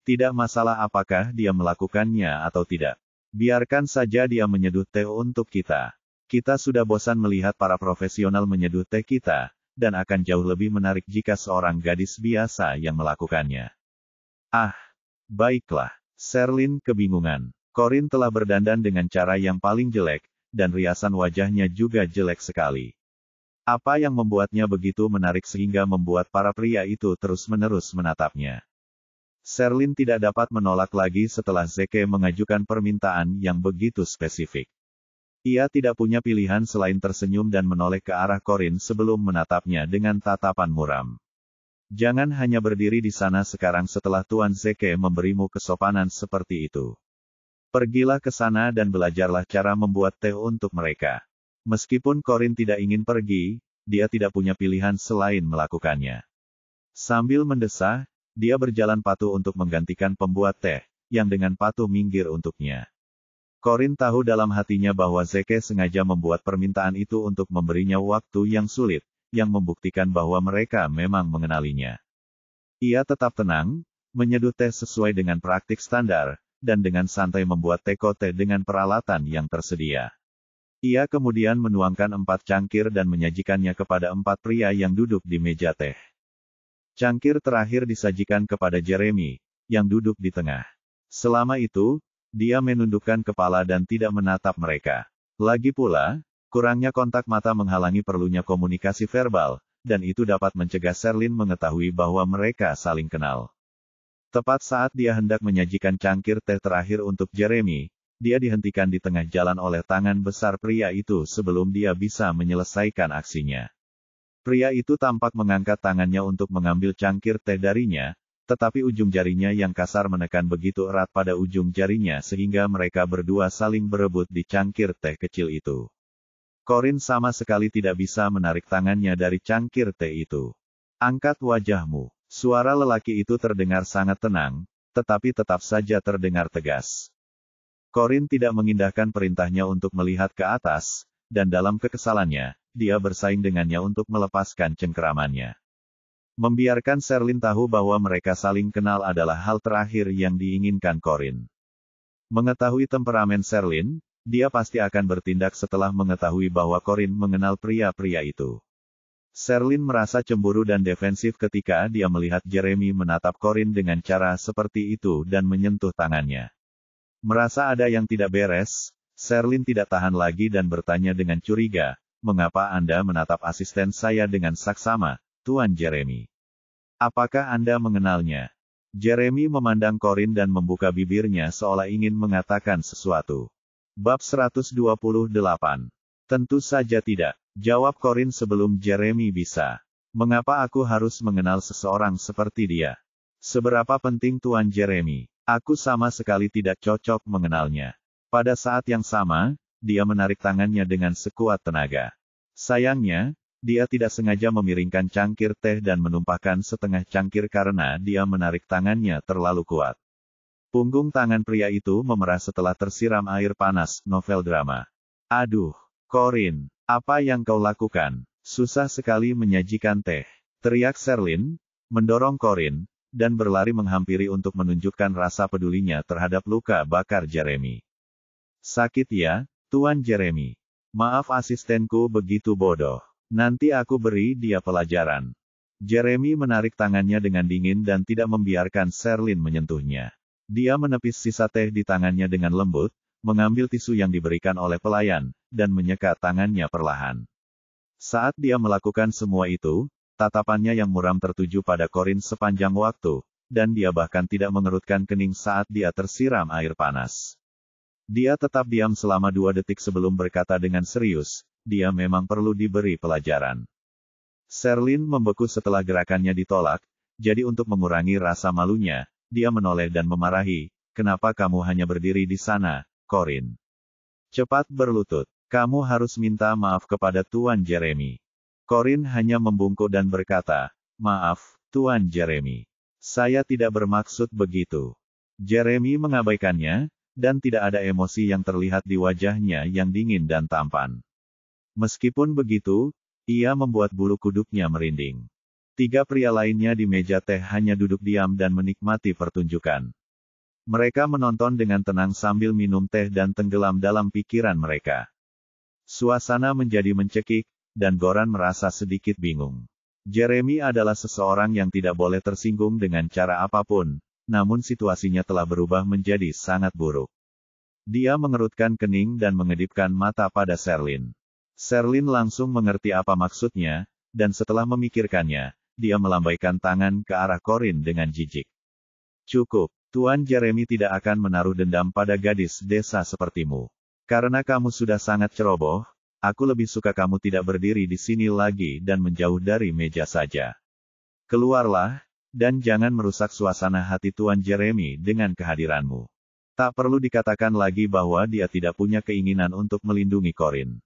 Tidak masalah apakah dia melakukannya atau tidak. Biarkan saja dia menyeduh teh untuk kita. Kita sudah bosan melihat para profesional menyeduh teh kita, dan akan jauh lebih menarik jika seorang gadis biasa yang melakukannya. Ah, baiklah. Sherlyn kebingungan. Corin telah berdandan dengan cara yang paling jelek, dan riasan wajahnya juga jelek sekali. Apa yang membuatnya begitu menarik sehingga membuat para pria itu terus-menerus menatapnya? Sherlyn tidak dapat menolak lagi setelah Zeke mengajukan permintaan yang begitu spesifik. Ia tidak punya pilihan selain tersenyum dan menoleh ke arah Corin sebelum menatapnya dengan tatapan muram. Jangan hanya berdiri di sana sekarang setelah Tuan Zeke memberimu kesopanan seperti itu. Pergilah ke sana dan belajarlah cara membuat teh untuk mereka. Meskipun Corin tidak ingin pergi, dia tidak punya pilihan selain melakukannya. Sambil mendesah, dia berjalan patuh untuk menggantikan pembuat teh, yang dengan patuh minggir untuknya. Corin tahu dalam hatinya bahwa Zeke sengaja membuat permintaan itu untuk memberinya waktu yang sulit, yang membuktikan bahwa mereka memang mengenalinya. Ia tetap tenang, menyeduh teh sesuai dengan praktik standar, dan dengan santai membuat teh dengan peralatan yang tersedia. Ia kemudian menuangkan 4 cangkir dan menyajikannya kepada 4 pria yang duduk di meja teh. Cangkir terakhir disajikan kepada Jeremy, yang duduk di tengah. Selama itu, dia menundukkan kepala dan tidak menatap mereka. Lagi pula, kurangnya kontak mata menghalangi perlunya komunikasi verbal, dan itu dapat mencegah Sherlyn mengetahui bahwa mereka saling kenal. Tepat saat dia hendak menyajikan cangkir teh terakhir untuk Jeremy, dia dihentikan di tengah jalan oleh tangan besar pria itu sebelum dia bisa menyelesaikan aksinya. Pria itu tampak mengangkat tangannya untuk mengambil cangkir teh darinya, tetapi ujung jarinya yang kasar menekan begitu erat pada ujung jarinya sehingga mereka berdua saling berebut di cangkir teh kecil itu. Corin sama sekali tidak bisa menarik tangannya dari cangkir teh itu. Angkat wajahmu. Suara lelaki itu terdengar sangat tenang, tetapi tetap saja terdengar tegas. Corin tidak mengindahkan perintahnya untuk melihat ke atas, dan dalam kekesalannya, dia bersaing dengannya untuk melepaskan cengkeramannya. Membiarkan Sherlyn tahu bahwa mereka saling kenal adalah hal terakhir yang diinginkan Corin. Mengetahui temperamen Sherlyn, dia pasti akan bertindak setelah mengetahui bahwa Corin mengenal pria-pria itu. Sherlyn merasa cemburu dan defensif ketika dia melihat Jeremy menatap Corin dengan cara seperti itu dan menyentuh tangannya. Merasa ada yang tidak beres, Sherlyn tidak tahan lagi dan bertanya dengan curiga, "Mengapa Anda menatap asisten saya dengan saksama, Tuan Jeremy? Apakah Anda mengenalnya?" Jeremy memandang Corin dan membuka bibirnya seolah ingin mengatakan sesuatu. Bab 128. Tentu saja tidak, jawab Corin sebelum Jeremy bisa. "Mengapa aku harus mengenal seseorang seperti dia? Seberapa penting Tuan Jeremy? Aku sama sekali tidak cocok mengenalnya." Pada saat yang sama, dia menarik tangannya dengan sekuat tenaga. Sayangnya, dia tidak sengaja memiringkan cangkir teh dan menumpahkan setengah cangkir karena dia menarik tangannya terlalu kuat. Punggung tangan pria itu memerah setelah tersiram air panas. Novel drama. "Aduh, Corin, apa yang kau lakukan? Susah sekali menyajikan teh," teriak Sherlyn, mendorong Corin, dan berlari menghampiri untuk menunjukkan rasa pedulinya terhadap luka bakar Jeremy. "Sakit ya, Tuan Jeremy. Maaf asistenku begitu bodoh. Nanti aku beri dia pelajaran." Jeremy menarik tangannya dengan dingin dan tidak membiarkan Sherlyn menyentuhnya. Dia menepis sisa teh di tangannya dengan lembut, mengambil tisu yang diberikan oleh pelayan, dan menyeka tangannya perlahan. Saat dia melakukan semua itu, tatapannya yang muram tertuju pada Corin sepanjang waktu, dan dia bahkan tidak mengerutkan kening saat dia tersiram air panas. Dia tetap diam selama 2 detik sebelum berkata dengan serius, "Dia memang perlu diberi pelajaran." Sherlyn membeku setelah gerakannya ditolak, jadi untuk mengurangi rasa malunya, dia menoleh dan memarahi, "Kenapa kamu hanya berdiri di sana, Corin? Cepat berlutut. Kamu harus minta maaf kepada Tuan Jeremy." Corin hanya membungkuk dan berkata, "Maaf, Tuan Jeremy. Saya tidak bermaksud begitu." Jeremy mengabaikannya, dan tidak ada emosi yang terlihat di wajahnya yang dingin dan tampan. Meskipun begitu, ia membuat bulu kuduknya merinding. 3 pria lainnya di meja teh hanya duduk diam dan menikmati pertunjukan. Mereka menonton dengan tenang sambil minum teh dan tenggelam dalam pikiran mereka. Suasana menjadi mencekik, dan Goran merasa sedikit bingung. Jeremy adalah seseorang yang tidak boleh tersinggung dengan cara apapun, namun situasinya telah berubah menjadi sangat buruk. Dia mengerutkan kening dan mengedipkan mata pada Sherlyn. Sherlyn langsung mengerti apa maksudnya, dan setelah memikirkannya, dia melambaikan tangan ke arah Corin dengan jijik. "Cukup, Tuan Jeremy tidak akan menaruh dendam pada gadis desa sepertimu. Karena kamu sudah sangat ceroboh, aku lebih suka kamu tidak berdiri di sini lagi dan menjauh dari meja saja. Keluarlah, dan jangan merusak suasana hati Tuan Jeremy dengan kehadiranmu. Tak perlu dikatakan lagi bahwa dia tidak punya keinginan untuk melindungi Corin.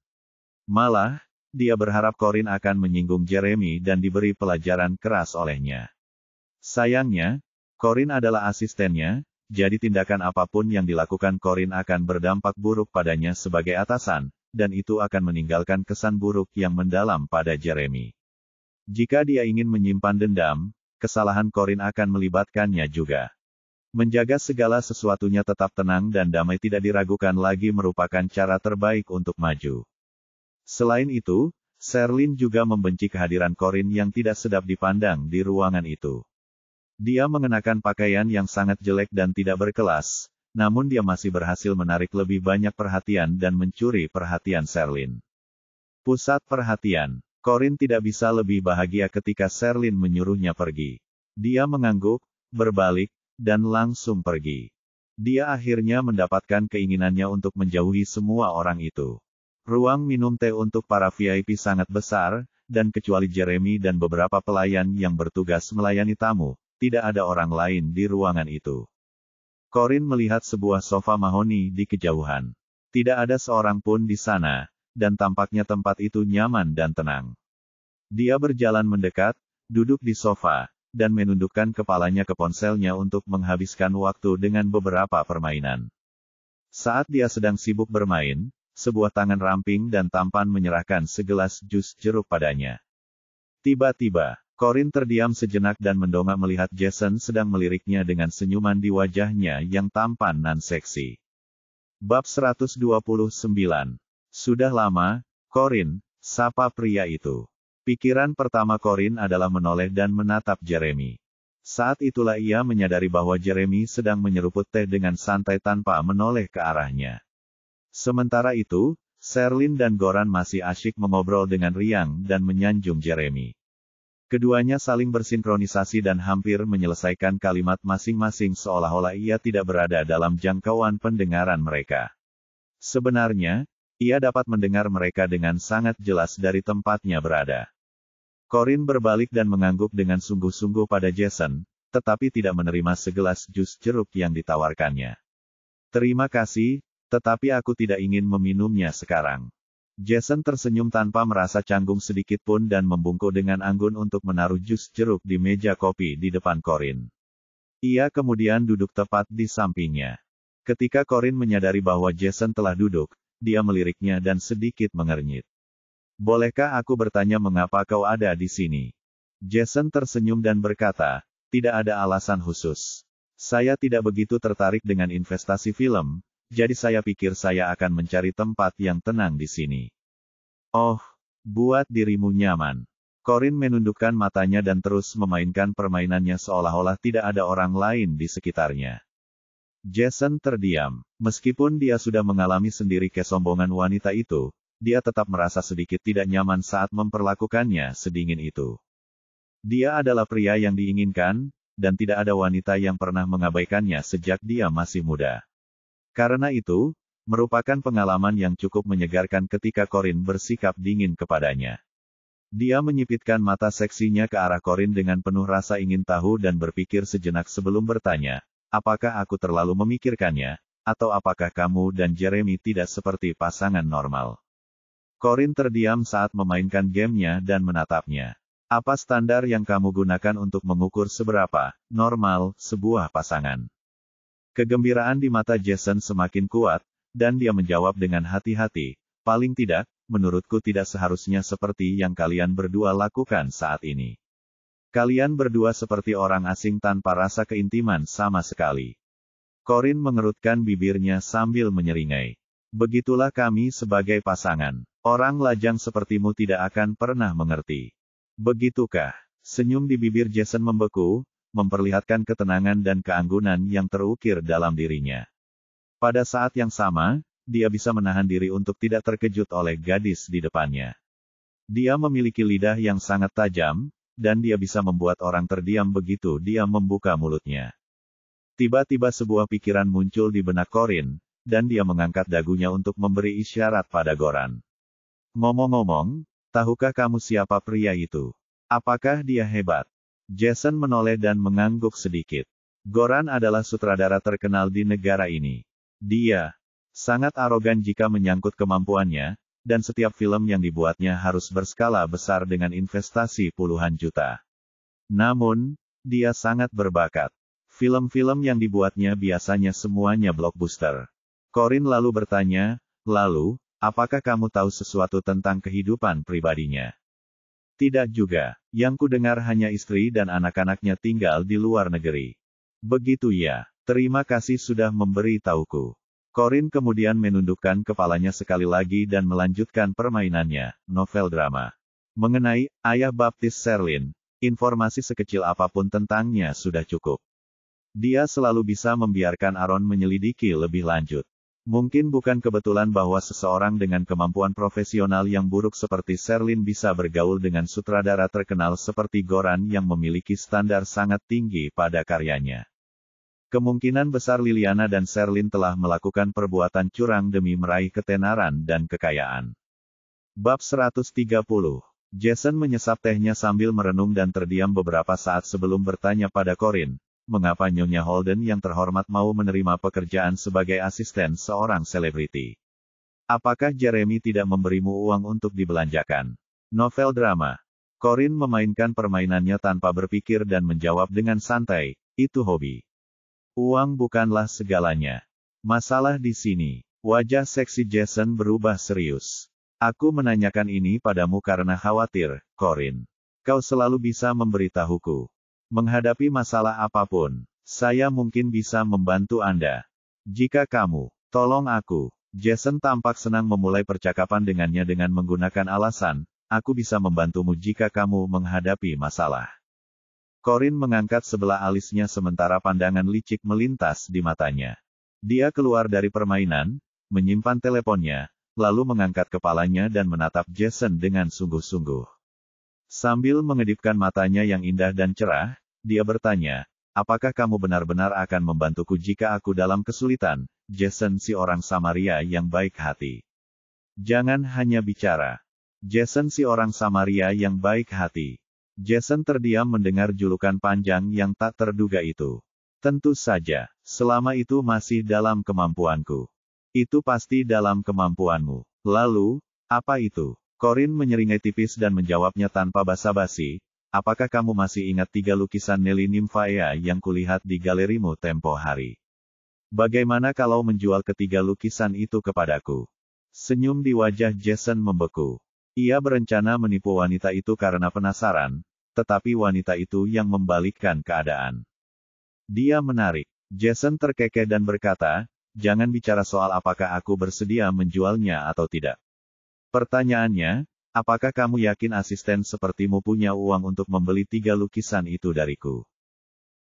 Malah, dia berharap Corin akan menyinggung Jeremy dan diberi pelajaran keras olehnya. Sayangnya, Corin adalah asistennya, jadi tindakan apapun yang dilakukan Corin akan berdampak buruk padanya sebagai atasan, dan itu akan meninggalkan kesan buruk yang mendalam pada Jeremy. Jika dia ingin menyimpan dendam, kesalahan Corin akan melibatkannya juga. Menjaga segala sesuatunya tetap tenang dan damai tidak diragukan lagi merupakan cara terbaik untuk maju. Selain itu, Sherlyn juga membenci kehadiran Corin yang tidak sedap dipandang di ruangan itu. Dia mengenakan pakaian yang sangat jelek dan tidak berkelas, namun dia masih berhasil menarik lebih banyak perhatian dan mencuri perhatian Sherlyn. Pusat perhatian. Corin tidak bisa lebih bahagia ketika Sherlyn menyuruhnya pergi. Dia mengangguk, berbalik, dan langsung pergi. Dia akhirnya mendapatkan keinginannya untuk menjauhi semua orang itu. Ruang minum teh untuk para VIP sangat besar, dan kecuali Jeremy dan beberapa pelayan yang bertugas melayani tamu, tidak ada orang lain di ruangan itu. Corin melihat sebuah sofa mahoni di kejauhan. Tidak ada seorang pun di sana, dan tampaknya tempat itu nyaman dan tenang. Dia berjalan mendekat, duduk di sofa, dan menundukkan kepalanya ke ponselnya untuk menghabiskan waktu dengan beberapa permainan. Saat dia sedang sibuk bermain, sebuah tangan ramping dan tampan menyerahkan segelas jus jeruk padanya. Tiba-tiba, Corin terdiam sejenak dan mendongak melihat Jason sedang meliriknya dengan senyuman di wajahnya yang tampan dan seksi. Bab 129. Sudah lama, Corin, sapa pria itu. Pikiran pertama Corin adalah menoleh dan menatap Jeremy. Saat itulah ia menyadari bahwa Jeremy sedang menyeruput teh dengan santai tanpa menoleh ke arahnya. Sementara itu, Sherlyn dan Goran masih asyik mengobrol dengan riang dan menyanjung Jeremy. Keduanya saling bersinkronisasi dan hampir menyelesaikan kalimat masing-masing seolah-olah ia tidak berada dalam jangkauan pendengaran mereka. Sebenarnya, ia dapat mendengar mereka dengan sangat jelas dari tempatnya berada. Corin berbalik dan mengangguk dengan sungguh-sungguh pada Jason, tetapi tidak menerima segelas jus jeruk yang ditawarkannya. Terima kasih, tetapi aku tidak ingin meminumnya sekarang. Jason tersenyum tanpa merasa canggung sedikit pun dan membungkuk dengan anggun untuk menaruh jus jeruk di meja kopi di depan Corin. Ia kemudian duduk tepat di sampingnya. Ketika Corin menyadari bahwa Jason telah duduk, dia meliriknya dan sedikit mengernyit. Bolehkah aku bertanya mengapa kau ada di sini? Jason tersenyum dan berkata, tidak ada alasan khusus. Saya tidak begitu tertarik dengan investasi film, jadi saya pikir saya akan mencari tempat yang tenang di sini. Oh, buat dirimu nyaman. Corin menundukkan matanya dan terus memainkan permainannya seolah-olah tidak ada orang lain di sekitarnya. Jason terdiam. Meskipun dia sudah mengalami sendiri kesombongan wanita itu, dia tetap merasa sedikit tidak nyaman saat memperlakukannya sedingin itu. Dia adalah pria yang diinginkan, dan tidak ada wanita yang pernah mengabaikannya sejak dia masih muda. Karena itu, merupakan pengalaman yang cukup menyegarkan ketika Corin bersikap dingin kepadanya. Dia menyipitkan mata seksinya ke arah Corin dengan penuh rasa ingin tahu dan berpikir sejenak sebelum bertanya, apakah aku terlalu memikirkannya, atau apakah kamu dan Jeremy tidak seperti pasangan normal? Corin terdiam saat memainkan gamenya dan menatapnya. Apa standar yang kamu gunakan untuk mengukur seberapa normal sebuah pasangan? Kegembiraan di mata Jason semakin kuat, dan dia menjawab dengan hati-hati, paling tidak, menurutku tidak seharusnya seperti yang kalian berdua lakukan saat ini. Kalian berdua seperti orang asing tanpa rasa keintiman sama sekali. Corin mengerutkan bibirnya sambil menyeringai. Begitulah kami sebagai pasangan. Orang lajang sepertimu tidak akan pernah mengerti. Begitukah? Senyum di bibir Jason membeku, memperlihatkan ketenangan dan keanggunan yang terukir dalam dirinya. Pada saat yang sama, dia bisa menahan diri untuk tidak terkejut oleh gadis di depannya. Dia memiliki lidah yang sangat tajam, dan dia bisa membuat orang terdiam begitu dia membuka mulutnya. Tiba-tiba sebuah pikiran muncul di benak Corin, dan dia mengangkat dagunya untuk memberi isyarat pada Goran. Ngomong-ngomong, tahukah kamu siapa pria itu? Apakah dia hebat? Jason menoleh dan mengangguk sedikit. Goran adalah sutradara terkenal di negara ini. Dia sangat arogan jika menyangkut kemampuannya, dan setiap film yang dibuatnya harus berskala besar dengan investasi puluhan juta. Namun, dia sangat berbakat. Film-film yang dibuatnya biasanya semuanya blockbuster. Corin lalu bertanya, lalu, apakah kamu tahu sesuatu tentang kehidupan pribadinya? Tidak juga. Yang ku dengar hanya istri dan anak-anaknya tinggal di luar negeri. Begitu ya. Terima kasih sudah memberi tahuku. Corin kemudian menundukkan kepalanya sekali lagi dan melanjutkan permainannya, novel drama. Mengenai ayah baptis Sherlyn, informasi sekecil apapun tentangnya sudah cukup. Dia selalu bisa membiarkan Aaron menyelidiki lebih lanjut. Mungkin bukan kebetulan bahwa seseorang dengan kemampuan profesional yang buruk seperti Sherlyn bisa bergaul dengan sutradara terkenal seperti Goran yang memiliki standar sangat tinggi pada karyanya. Kemungkinan besar Liliana dan Sherlyn telah melakukan perbuatan curang demi meraih ketenaran dan kekayaan. Bab 130. Jason menyesap tehnya sambil merenung dan terdiam beberapa saat sebelum bertanya pada Corin. Mengapa Nyonya Holden yang terhormat mau menerima pekerjaan sebagai asisten seorang selebriti? Apakah Jeremy tidak memberimu uang untuk dibelanjakan? Novel drama. Corin memainkan permainannya tanpa berpikir dan menjawab dengan santai, itu hobi. Uang bukanlah segalanya. Masalah di sini. Wajah seksi Jason berubah serius. Aku menanyakan ini padamu karena khawatir, Corin. Kau selalu bisa memberitahuku. Menghadapi masalah apapun, saya mungkin bisa membantu Anda. Jika kamu, tolong aku. Jason tampak senang memulai percakapan dengannya dengan menggunakan alasan, aku bisa membantumu jika kamu menghadapi masalah. Corin mengangkat sebelah alisnya sementara pandangan licik melintas di matanya. Dia keluar dari permainan, menyimpan teleponnya, lalu mengangkat kepalanya dan menatap Jason dengan sungguh-sungguh. Sambil mengedipkan matanya yang indah dan cerah, dia bertanya, apakah kamu benar-benar akan membantuku jika aku dalam kesulitan, Jason si orang Samaria yang baik hati. Jangan hanya bicara. Jason si orang Samaria yang baik hati. Jason terdiam mendengar julukan panjang yang tak terduga itu. Tentu saja, selama itu masih dalam kemampuanku. Itu pasti dalam kemampuanmu. Lalu, apa itu? Corin menyeringai tipis dan menjawabnya tanpa basa-basi. Apakah kamu masih ingat 3 lukisan Nelly Nymphaea yang kulihat di galerimu tempo hari? Bagaimana kalau menjual ketiga lukisan itu kepadaku? Senyum di wajah Jason membeku. Ia berencana menipu wanita itu karena penasaran, tetapi wanita itu yang membalikkan keadaan. Dia menarik. Jason terkekeh dan berkata, jangan bicara soal apakah aku bersedia menjualnya atau tidak. Pertanyaannya, apakah kamu yakin asisten sepertimu punya uang untuk membeli 3 lukisan itu dariku?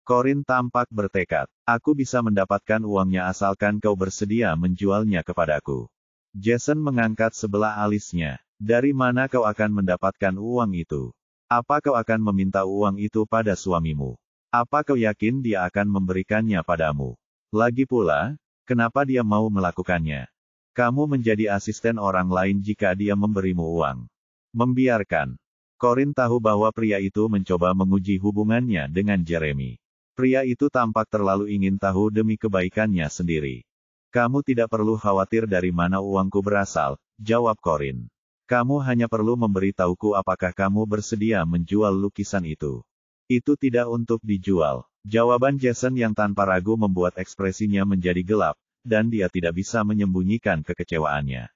Corin tampak bertekad. Aku bisa mendapatkan uangnya asalkan kau bersedia menjualnya kepadaku. Jason mengangkat sebelah alisnya. Dari mana kau akan mendapatkan uang itu? Apa kau akan meminta uang itu pada suamimu? Apa kau yakin dia akan memberikannya padamu? Lagi pula, kenapa dia mau melakukannya? Kamu menjadi asisten orang lain jika dia memberimu uang. Membiarkan. Corin tahu bahwa pria itu mencoba menguji hubungannya dengan Jeremy. Pria itu tampak terlalu ingin tahu demi kebaikannya sendiri. Kamu tidak perlu khawatir dari mana uangku berasal, jawab Corin. Kamu hanya perlu memberitahuku apakah kamu bersedia menjual lukisan itu. Itu tidak untuk dijual. Jawaban Jason yang tanpa ragu membuat ekspresinya menjadi gelap, dan dia tidak bisa menyembunyikan kekecewaannya.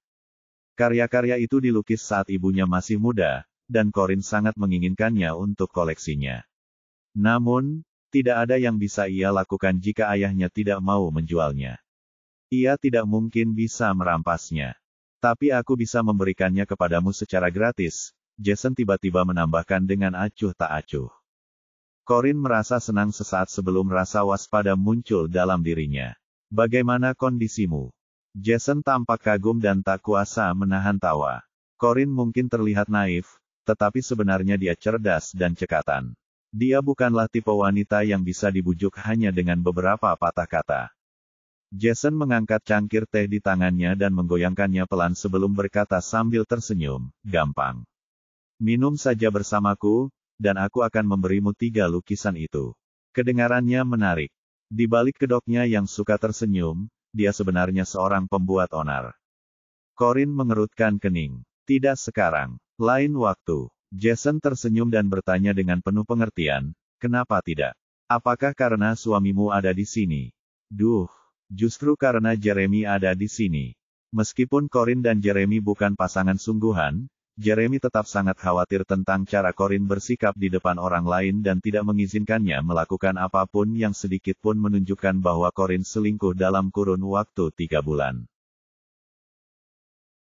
Karya-karya itu dilukis saat ibunya masih muda, dan Corin sangat menginginkannya untuk koleksinya. Namun, tidak ada yang bisa ia lakukan jika ayahnya tidak mau menjualnya. Ia tidak mungkin bisa merampasnya. Tapi aku bisa memberikannya kepadamu secara gratis, Jason tiba-tiba menambahkan dengan acuh tak acuh. Corin merasa senang sesaat sebelum rasa waspada muncul dalam dirinya. Bagaimana kondisimu? Jason tampak kagum dan tak kuasa menahan tawa. Corin mungkin terlihat naif, tetapi sebenarnya dia cerdas dan cekatan. Dia bukanlah tipe wanita yang bisa dibujuk hanya dengan beberapa patah kata. Jason mengangkat cangkir teh di tangannya dan menggoyangkannya pelan sebelum berkata sambil tersenyum, gampang. Minum saja bersamaku, dan aku akan memberimu 3 lukisan itu. Kedengarannya menarik. Di balik kedoknya yang suka tersenyum, dia sebenarnya seorang pembuat onar. Corin mengerutkan kening. Tidak sekarang. Lain waktu. Jason tersenyum dan bertanya dengan penuh pengertian, kenapa tidak? Apakah karena suamimu ada di sini? Duh, justru karena Jeremy ada di sini. Meskipun Corin dan Jeremy bukan pasangan sungguhan, Jeremy tetap sangat khawatir tentang cara Corin bersikap di depan orang lain dan tidak mengizinkannya melakukan apapun yang sedikit pun menunjukkan bahwa Corin selingkuh dalam kurun waktu 3 bulan.